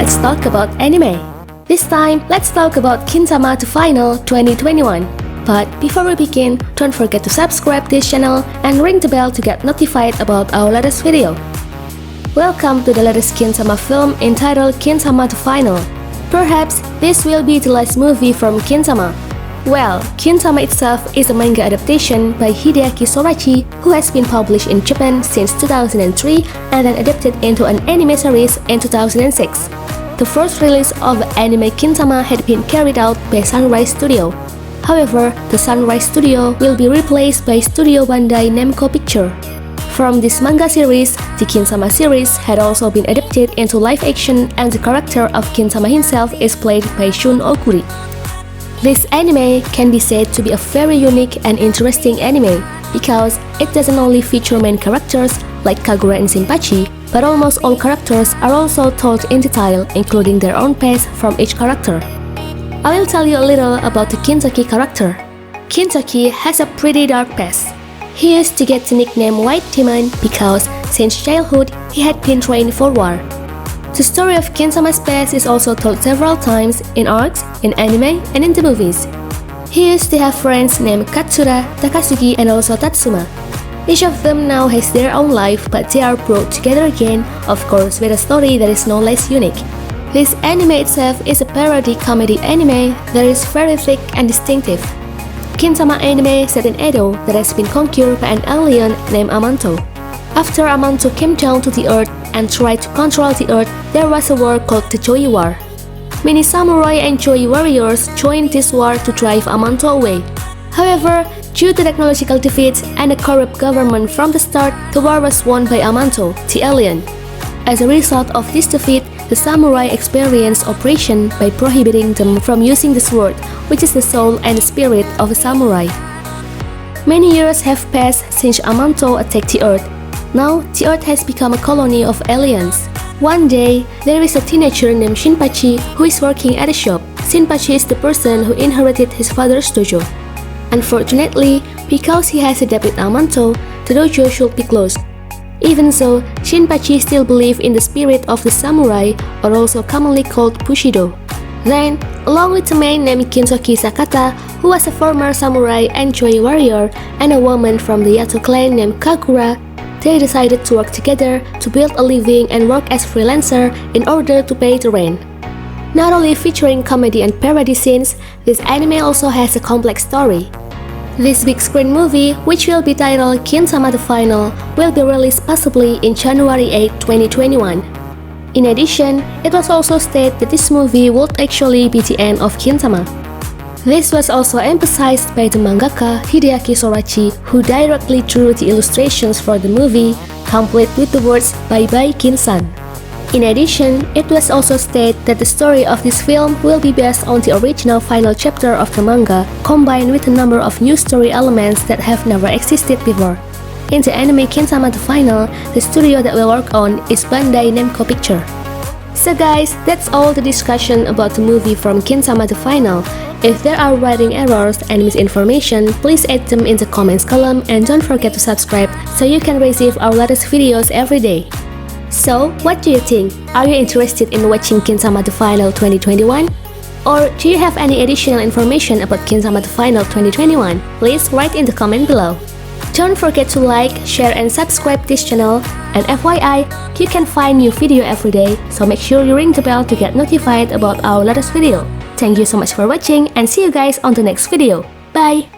let's talk about anime. This time, let's talk about Gintama to Final 2021. But before we begin, don't forget to subscribe this channel and ring the bell to get notified about our latest video. Welcome to the latest Gintama film entitled Gintama to Final. Perhaps this will be the last movie from Gintama. Well, Gintama itself is a manga adaptation by Hideaki Sorachi, who has been published in Japan since 2003 and then adapted into an anime series in 2006. The first release of anime Gintama had been carried out by Sunrise Studio. However, the Sunrise Studio will be replaced by Studio Bandai Namco Picture. From this manga series, the Gintama series had also been adapted into live action, and the character of Gintama himself is played by Shun Oguri. This anime can be said to be a very unique and interesting anime because it doesn't only feature main characters like Kagura and Shinpachi, but almost all characters are also told in detail, including their own past from each character. I will tell you a little about the Gintaki character. Gintaki has a pretty dark past. He used to get the nickname White Demon because since childhood he had been trained for war. The story of Gintama's past is also told several times in arcs, in anime, and in the movies. He used to have friends named Katsura, Takasugi, and also Tatsuma. Each of them now has their own life, but they are brought together again, of course with a story that is no less unique. This anime itself is a parody comedy anime that is very thick and distinctive. Gintama anime set in Edo that has been conquered by an alien named Amanto. After Amanto came down to the earth and tried to control the earth, there was a war called the Joy War. Many samurai and Joy warriors joined this war to drive Amanto away. However, due to technological defeats and a corrupt government from the start, the war was won by Amanto, the alien. As a result of this defeat, the samurai experienced oppression by prohibiting them from using the sword, which is the soul and spirit of a samurai. Many years have passed since Amanto attacked the earth. Now, the earth has become a colony of aliens. One day, there is a teenager named Shinpachi who is working at a shop. Shinpachi is the person who inherited his father's dojo. Unfortunately, because he has a debt with Amanto, the dojo should be closed. Even so, Shinpachi still believes in the spirit of the samurai, or also commonly called Bushido. Then, along with a man named Kinsoki Sakata, who was a former samurai and Joy warrior, and a woman from the Yato clan named Kagura, they decided to work together to build a living and work as freelancer in order to pay the rent. Not only featuring comedy and parody scenes, this anime also has a complex story. This big screen movie, which will be titled Gintama the Final, will be released possibly in January 8, 2021. In addition, it was also stated that this movie would actually be the end of Gintama. This was also emphasized by the mangaka Hideaki Sorachi, who directly drew the illustrations for the movie, complete with the words "Bye Bye Kin-san." In addition, it was also stated that the story of this film will be based on the original final chapter of the manga, combined with a number of new story elements that have never existed before. In the anime Gintama the Final, the studio that will work on is Bandai Namco Picture. So guys, that's all the discussion about the movie from Gintama the Final. If there are writing errors and misinformation, please add them in the comments column and don't forget to subscribe so you can receive our latest videos every day. So, what do you think? Are you interested in watching Gintama the Final 2021? Or do you have any additional information about Gintama the Final 2021? Please write in the comment below. Don't forget to like, share and subscribe this channel, and FYI, you can find new video every day, so make sure you ring the bell to get notified about our latest video. Thank you so much for watching and see you guys on the next video. Bye!